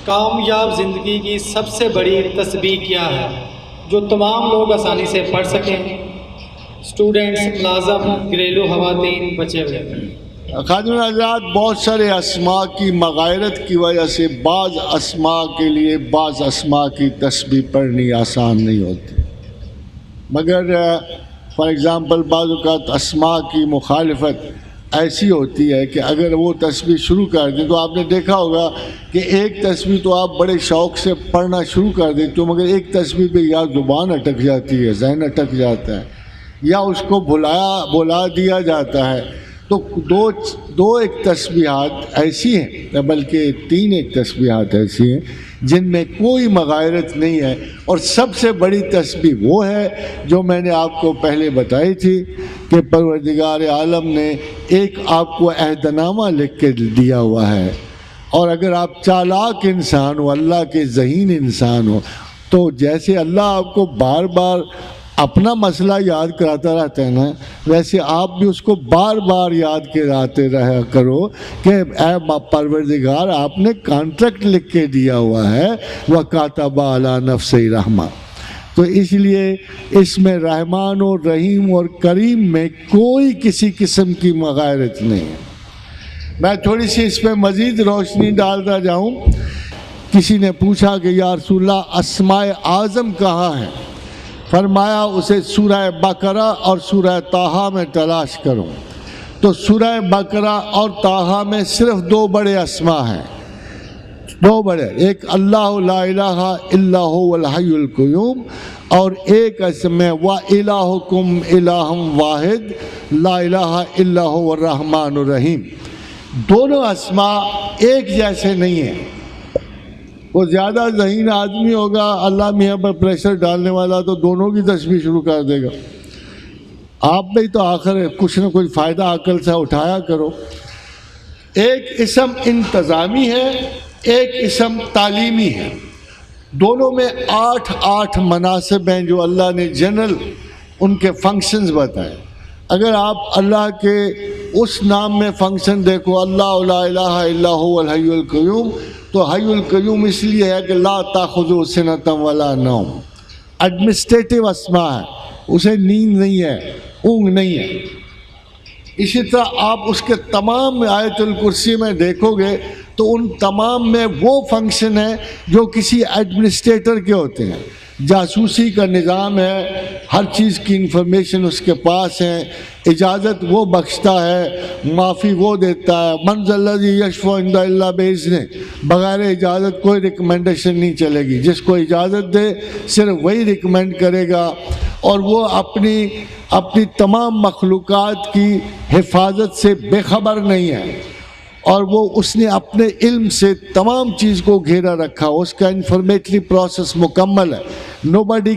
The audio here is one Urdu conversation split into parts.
کامیاب زندگی کی سب سے بڑی تسبیح کیا ہے جو تمام لوگ آسانی سے پڑھ سکیں؟ اسٹوڈنٹس، ملازم، گھریلو خواتین، بچے ہوئے۔ خادم حضرات، بہت سارے اسماء کی مغایرت کی وجہ سے بعض اسماء کے لیے بعض اسماء کی تسبیح پڑھنی آسان نہیں ہوتی، مگر فار ایگزامپل بعض اوقات اسماء کی مخالفت ایسی ہوتی ہے کہ اگر وہ تسبیح شروع کر دیں تو آپ نے دیکھا ہوگا کہ ایک تسبیح تو آپ بڑے شوق سے پڑھنا شروع کر دیتے ہو، مگر ایک تسبیح پہ یا زبان اٹک جاتی ہے، ذہن اٹک جاتا ہے، یا اس کو بلا دیا جاتا ہے۔ تو دو ایک تسبیحات ایسی ہیں، بلکہ تین ایک تسبیحات ایسی ہیں جن میں کوئی مغایرت نہیں ہے، اور سب سے بڑی تسبیح وہ ہے جو میں نے آپ کو پہلے بتائی تھی کہ پروردگار عالم نے ایک آپ کو عہد نامہ لکھ کے دیا ہوا ہے، اور اگر آپ چالاک انسان ہو، اللہ کے ذہین انسان ہو، تو جیسے اللہ آپ کو بار بار اپنا مسئلہ یاد کراتا رہتا ہے نا، ویسے آپ بھی اس کو بار بار یاد کراتے رہا کرو کہ اے پروردگار، آپ نے کانٹریکٹ لکھ کے دیا ہوا ہے وَكَاتَبَ عَلَى نَفْسِهِ رَحْمَةً۔ تو اس لیے اس میں رحمان اور رحیم اور کریم میں کوئی کسی قسم کی مغایرت نہیں ہے۔ میں تھوڑی سی اس پہ مزید روشنی ڈالتا جاؤں۔ کسی نے پوچھا کہ یا رسول اللہ، اسماء اعظم کہاں ہیں؟ فرمایا اسے سورہ بقرہ اور سورہ طٰہٰ میں تلاش کرو۔ تو سورہ بقرہ اور طٰہٰ میں صرف دو بڑے اسماء ہیں، دو بڑے، ایک اللہ لا الہ الا هو الحی القیوم، اور ایک اسم ہے وَإِلَٰهُكُمْ إِلَٰهٌ وَاحِدٌ لَا الہ الا هو الرحمن الرحیم۔ دونوں اسماء ایک جیسے نہیں ہیں۔ وہ زیادہ ذہین آدمی ہوگا، اللہ میاں پر پریشر ڈالنے والا، تو دونوں کی تسبیح شروع کر دے گا۔ آپ بھی تو آخر کچھ نہ کچھ فائدہ عقل سے اٹھایا کرو۔ ایک اسم انتظامی ہے، ایک اسم تعلیمی ہے، دونوں میں 8 مناصب ہیں جو اللہ نے جنرل ان کے فنکشنز بتائے۔ اگر آپ اللہ کے اس نام میں فنکشن دیکھو، اللہ لا الہ الا هو الحی القیوم، تو حی القیوم اس لیے ہے کہ لا تاخذہ سنۃ ولا نوم، ایڈمنسٹریٹو اسماء ہے، اسے نیند نہیں ہے، اونگ نہیں ہے۔ اسی طرح آپ اس کے تمام آیت الکرسی میں دیکھو گے تو ان تمام میں وہ فنکشن ہے جو کسی ایڈمنسٹریٹر کے ہوتے ہیں۔ جاسوسی کا نظام ہے، ہر چیز کی انفارمیشن اس کے پاس ہے، اجازت وہ بخشتا ہے، معافی وہ دیتا ہے، من ذا الذی یشفع عنده الا باذنہ، بغیر اجازت کوئی ریکمنڈیشن نہیں چلے گی، جس کو اجازت دے صرف وہی ریکمینڈ کرے گا، اور وہ اپنی تمام مخلوقات کی حفاظت سے بے خبر نہیں ہے، اور وہ اس نے اپنے علم سے تمام چیز کو گھیرا رکھا، اس کا انفارمیٹری پروسیس مکمل ہے۔ nobody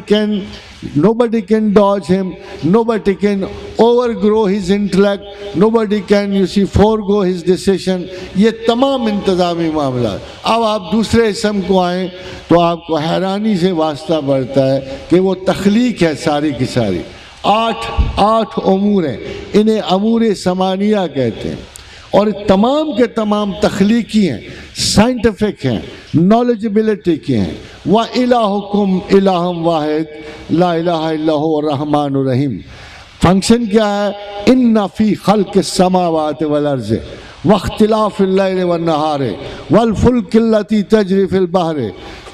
can dodge him, nobody can overgrow his intellect, nobody can forego his decision۔ یہ تمام انتظامی معاملات۔ اب آپ دوسرے اسم کو آئیں تو آپ کو حیرانی سے واسطہ پڑتا ہے کہ وہ تخلیق ہے ساری کی ساری۔ 8 امور ہیں، انہیں امور ثمانیہ کہتے ہیں، اور تمام کے تمام تخلیقی ہیں، سائنٹیفک ہیں، نالجبلٹی کے ہیں۔ وَإِلَٰهُكُمْ إِلَٰهٌ وَاحِدٌ لَا الہ الا هو الرحمن الرحیم۔ فنکشن کیا ہے؟ إِنَّ فِي خَلْقِ السَّمَاوَاتِ وَالْأَرْضِ وَاخْتِلَافِ اللَّيْلِ وَالنَّهَارِ وَالْفُلْكِ الَّتِي تَجْرِي فِي الْبَحْرِ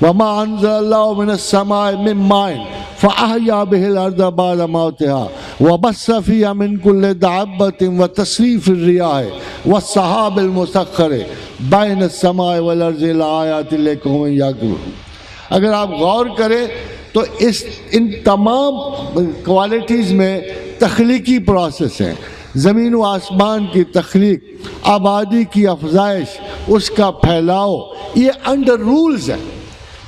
وَمَا أَنزَلَ اللَّهُ مِنَ السَّمَاءِ مِن مَّاءٍ فَأَحْيَا بِهِ الْأَرْضَ بَعْدَ مَوْتِهَا وَبَثَّ فِيهَا مِن كُلِّ دَابَّةٍ وَتَصْرِيفِ الرِّيَاحِ وَالسَّحَابِ الْمُسَخَّرِ بَيْنَ السَّمَاءِ وَالْأَرْضِ لَآيَاتٍ لِقَوْمٍ يَعْقِلُونَ۔ اگر آپ غور کریں تو ان تمام کوالٹیز میں تخلیقی پروسیس ہے۔ زمین و آسمان کی تخلیق، آبادی کی افزائش، اس کا پھیلاؤ، یہ انڈر رولز ہے،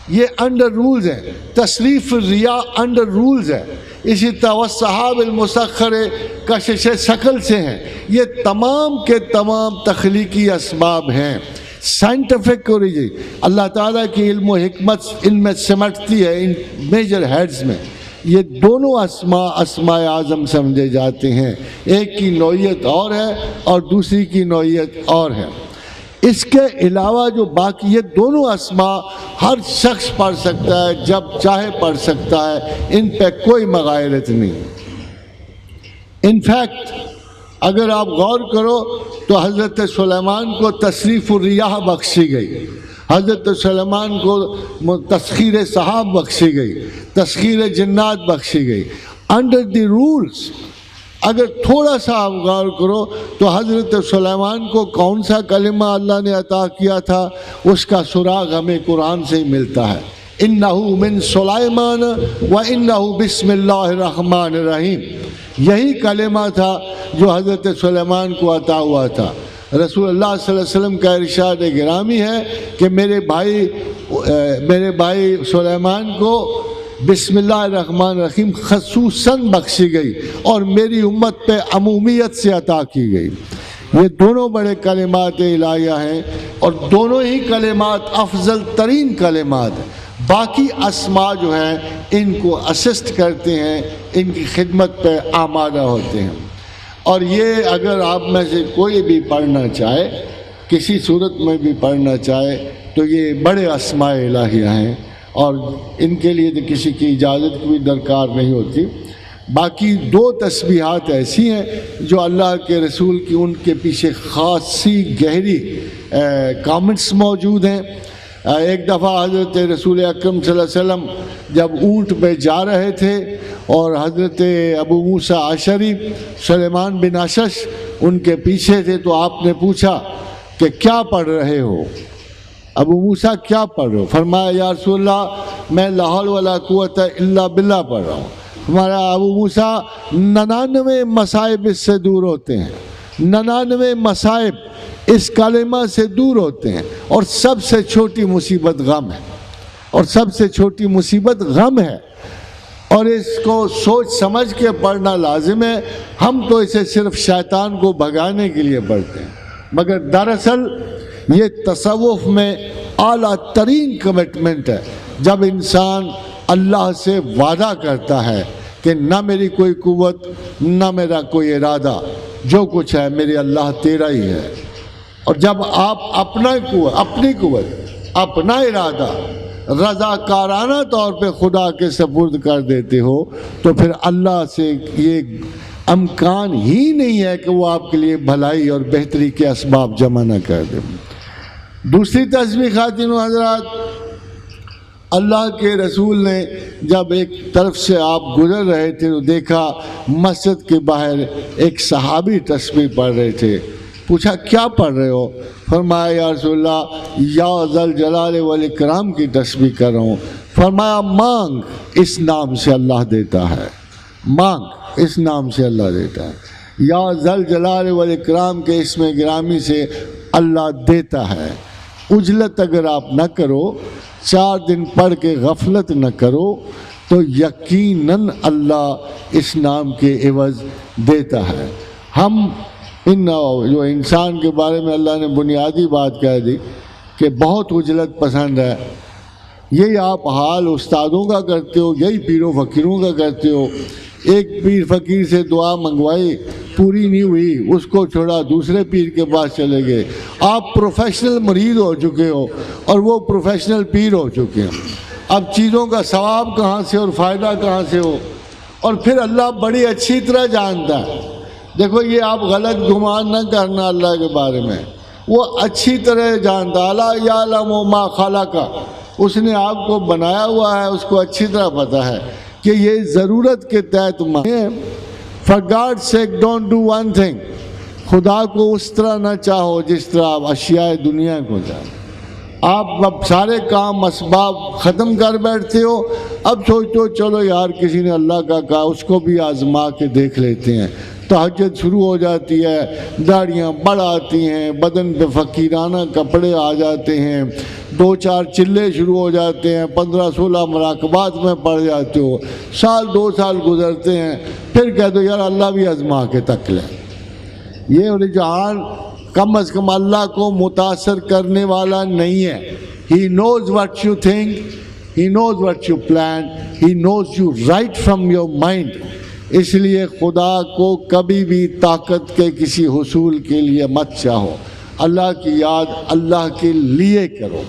یہ انڈر رولز ہے۔ تصریف الریاح انڈر رولز ہے۔ اسی طرح والسحاب المسخر کشش ثقل سے ہیں۔ یہ تمام کے تمام تخلیقی اسباب ہیں۔ سائنٹیفک اوریجن اللہ تعالیٰ کی علم و حکمت ان میں سمٹتی ہے، ان میجر ہیڈز میں۔ یہ دونوں اسماء اعظم سمجھے جاتے ہیں، ایک کی نوعیت اور ہے اور دوسری کی نوعیت اور ہے۔ اس کے علاوہ جو باقی یہ دونوں اسماء ہر شخص پڑھ سکتا ہے، جب چاہے پڑھ سکتا ہے، ان پہ کوئی مغایرت نہیں۔ انفیکٹ اگر آپ غور کرو تو حضرت سلیمان کو تصریف الریاح بخشی گئی، حضرت سلیمان کو تسخیر سحاب بخشی گئی، تسخیر جنات بخشی گئی انڈر دی رولز۔ اگر تھوڑا سا آپ غور کرو تو حضرت سلیمان کو کون سا کلمہ اللہ نے عطا کیا تھا، اس کا سراغ ہمیں قرآن سے ہی ملتا ہے، اِنَّهُ مِن سُلَيْمَانَ وَإِنَّهُ بِسْمِ اللَّهِ الرَّحْمَٰنِ الرَّحِيمِ۔ یہی کلمہ تھا جو حضرت سلیمان کو عطا ہوا تھا۔ رسول اللہ صلی اللہ علیہ وسلم کا ارشاد گرامی ہے کہ میرے بھائی سلیمان کو بسم اللہ الرحمن الرحیم خصوصاً بخشی گئی اور میری امت پہ عمومیت سے عطا کی گئی۔ یہ دونوں بڑے کلمات الہیہ ہیں اور دونوں ہی کلمات افضل ترین کلمات ہیں۔ باقی اسماء جو ہیں ان کو اسسٹ کرتے ہیں، ان کی خدمت پہ آمادہ ہوتے ہیں۔ اور یہ اگر آپ میں سے کوئی بھی پڑھنا چاہے، کسی صورت میں بھی پڑھنا چاہے، تو یہ بڑے اسماء الہیہ ہیں اور ان کے لیے تو کسی کی اجازت کی بھی درکار نہیں ہوتی۔ باقی دو تسبیحات ایسی ہیں جو اللہ کے رسول کی ان کے پیچھے خاصی گہری کامنٹس موجود ہیں۔ ایک دفعہ حضرت رسول اکرم صلی اللہ علیہ وسلم جب اونٹ پہ جا رہے تھے اور حضرت ابو موسیٰ اشعری سلیمان بن اشعث ان کے پیچھے تھے، تو آپ نے پوچھا کہ کیا پڑھ رہے ہو؟ ابو موسیٰ کیا پڑھ رہے ہو؟ فرمایا یا رسول اللہ میں لا حول ولا قوت الا باللہ پڑھ رہا ہوں۔ ہمارا ابو موسیٰ 99 مصائب اس سے دور ہوتے ہیں، 99 مصائب اس کلمہ سے دور ہوتے ہیں، اور سب سے چھوٹی مصیبت غم ہے، اور سب سے چھوٹی مصیبت غم ہے، اور اس کو سوچ سمجھ کے پڑھنا لازم ہے۔ ہم تو اسے صرف شیطان کو بھگانے کے لیے پڑھتے ہیں، مگر دراصل یہ تصوف میں اعلیٰ ترین کمٹمنٹ ہے، جب انسان اللہ سے وعدہ کرتا ہے کہ نہ میری کوئی قوت نہ میرا کوئی ارادہ، جو کچھ ہے میرے اللہ تیرا ہی ہے۔ اور جب آپ اپنی قوت اپنا ارادہ رضاکارانہ طور پہ خدا کے سپرد کر دیتے ہو تو پھر اللہ سے یہ امکان ہی نہیں ہے کہ وہ آپ کے لیے بھلائی اور بہتری کے اسباب جمع نہ کر دے۔ دوسری تسبیح خواتین و حضرات، اللہ کے رسول نے جب ایک طرف سے آپ گزر رہے تھے تو دیکھا مسجد کے باہر ایک صحابی تسبیح پڑھ رہے تھے۔ پوچھا کیا پڑھ رہے ہو؟ فرمایا یا رسول اللہ یا ذل جلال والاکرام کی تسبیح کر رہا ہوں۔ فرمایا مانگ، اس نام سے اللہ دیتا ہے، مانگ اس نام سے اللہ دیتا ہے۔ یا ذل جلال والاکرام کے اسم گرامی سے اللہ دیتا ہے۔ اجلت اگر آپ نہ کرو، 4 دن پڑھ کے غفلت نہ کرو، تو یقیناً اللہ اس نام کے عوض دیتا ہے۔ ہم جو انسان کے بارے میں اللہ نے بنیادی بات کہہ دی کہ بہت اجلت پسند ہے، یہی آپ حال استادوں کا کرتے ہو، یہی پیر و فقیروں کا کرتے ہو۔ ایک پیر فقیر سے دعا منگوائی، پوری نہیں ہوئی، اس کو چھوڑا، دوسرے پیر کے پاس چلے گئے۔ آپ پروفیشنل مریض ہو چکے ہو اور وہ پروفیشنل پیر ہو چکے ہیں۔ اب چیزوں کا ثواب کہاں سے اور فائدہ کہاں سے ہو؟ اور پھر اللہ بڑی اچھی طرح جانتا ہے۔ دیکھو یہ آپ غلط گمان نہ کرنا اللہ کے بارے میں، وہ اچھی طرح جانتا، الا یعلم ما خلق، اس نے آپ کو بنایا ہوا ہے، اس کو اچھی طرح پتہ ہے کہ یہ ضرورت کے تحت For God's sake don't do one thing، خدا کو اس طرح نہ چاہو جس طرح آپ اشیاء دنیا کو چاہو۔ آپ اب سارے کام اسباب ختم کر بیٹھتے ہو، اب سوچتے ہو چلو یار کسی نے اللہ کا کہا اس کو بھی آزما کے دیکھ لیتے ہیں۔ تہجد شروع ہو جاتی ہے، داڑیاں بڑھ آتی ہیں، بدن پہ فقیرانہ کپڑے آ جاتے ہیں، 2-4 چلے شروع ہو جاتے ہیں، 15-16 مراقبات میں پڑ جاتے ہو، 1-2 سال گزرتے ہیں، پھر کہہ دو یار اللہ بھی آزما کے تک لے۔ یہ رجحان کم از کم اللہ کو متاثر کرنے والا نہیں ہے۔ He knows what you think, He knows what you plan, He knows you right from your mind۔ اس لیے خدا کو کبھی بھی طاقت کے کسی حصول کے لیے مت چاہو۔ اللہ کی یاد اللہ کے لیے کرو.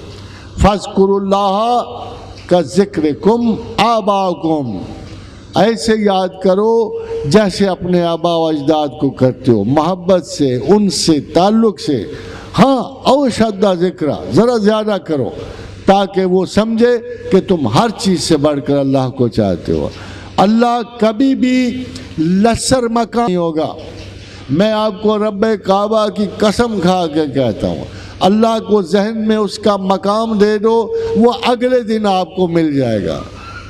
فاذکروا اللہ کا ذکرکم آباءکم، ایسے یاد کرو جیسے اپنے آبا و اجداد کو کرتے ہو، محبت سے، ان سے، تعلق سے. ہاں او شدہ ذکر، ذرا زیادہ کرو تاکہ وہ سمجھے کہ تم ہر چیز سے بڑھ کر اللہ کو چاہتے ہو. اللہ کبھی بھی لسر مقام نہیں ہوگا. میں آپ کو رب کعبہ کی قسم کھا کے کہتا ہوں، اللہ کو ذہن میں اس کا مقام دے دو، وہ اگلے دن آپ کو مل جائے گا.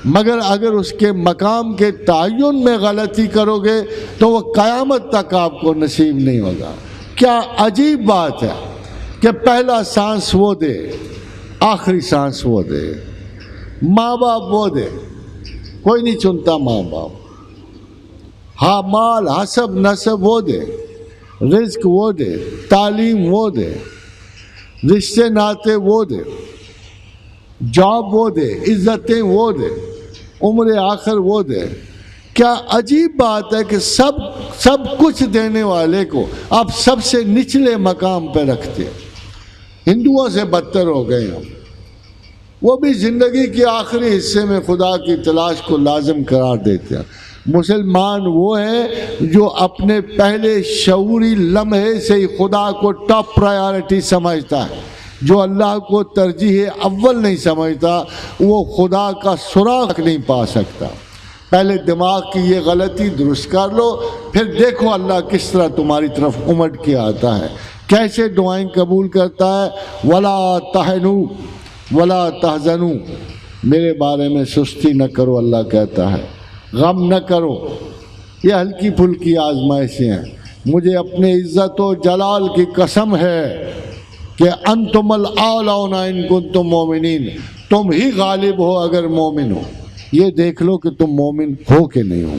مگر اگر اس کے مقام کے تعین میں غلطی کرو گے تو وہ قیامت تک آپ کو نصیب نہیں ہوگا. کیا عجیب بات ہے کہ پہلا سانس وہ دے، آخری سانس وہ دے، ماں باپ وہ دے. کوئی نہیں چنتا ماں باپ. ہاں مال حسب نسب وہ دے، رزق وہ دے، تعلیم وہ دے، رشتے ناتے وہ دے، جاب وہ دے، عزتیں وہ دے، عمر آخر وہ دے. کیا عجیب بات ہے کہ سب کچھ دینے والے کو آپ سب سے نچلے مقام پہ رکھتے. ہندوؤں سے بدتر ہو گئے ہم. وہ بھی زندگی کے آخری حصے میں خدا کی تلاش کو لازم قرار دیتے ہیں. مسلمان وہ ہیں جو اپنے پہلے شعوری لمحے سے ہی خدا کو ٹاپ پرائیورٹی سمجھتا ہے. جو اللہ کو ترجیح اول نہیں سمجھتا وہ خدا کا سراغ نہیں پا سکتا. پہلے دماغ کی یہ غلطی درست کر لو، پھر دیکھو اللہ کس طرح تمہاری طرف امٹ کے آتا ہے، کیسے دعائیں قبول کرتا ہے. ولا تہنوا ولا تحزنوا، میرے بارے میں سستی نہ کرو، اللہ کہتا ہے، غم نہ کرو. یہ ہلکی پھلکی آزمائشیں ہیں. مجھے اپنے عزت و جلال کی قسم ہے کہ انتم الاعلون ان کنتم مومنین، تم ہی غالب ہو اگر مومن ہو. یہ دیکھ لو کہ تم مومن ہو کہ نہیں ہو.